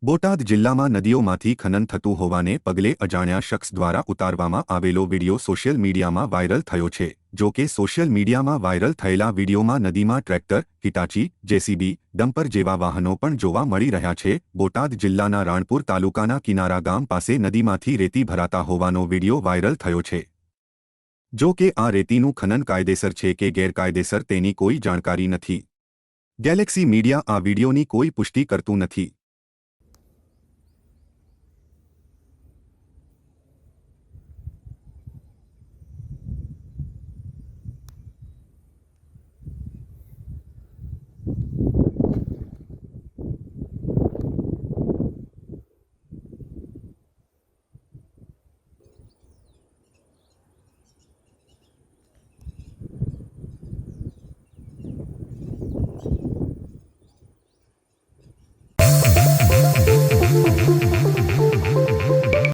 બોટાદ જિલ્લામાં નદીઓમાંથી ખનન થતું હોવાને પગલે અજાણ્યા શખ્સ દ્વારા ઉતારવામાં આવેલો વિડિયો સોશિયલ મીડિયામાં વાયરલ થયો છે। જો કે સોશિયલ મીડિયામાં વાયરલ થયેલા વિડિયોમાં નદીમાં ટ્રેક્ટર, હિટાચી, જેસીબી, ડમ્પર જેવા વાહનો પણ જોવા મળી રહ્યા છે। બોટાદ જિલ્લાના રાણપુર તાલુકાના કિનારા ગામ પાસે નદીમાંથી રેતી ભરાતા હોવાનો વિડિયો વાયરલ થયો છે। જો કે આ રેતીનું ખનન કાયદેસર છે કે ગેરકાયદેસર તેની કોઈ જાણકારી નથી। ગેલેક્સી મીડિયા આ વિડિયોની કોઈ પુષ્ટિ કરતું નથી।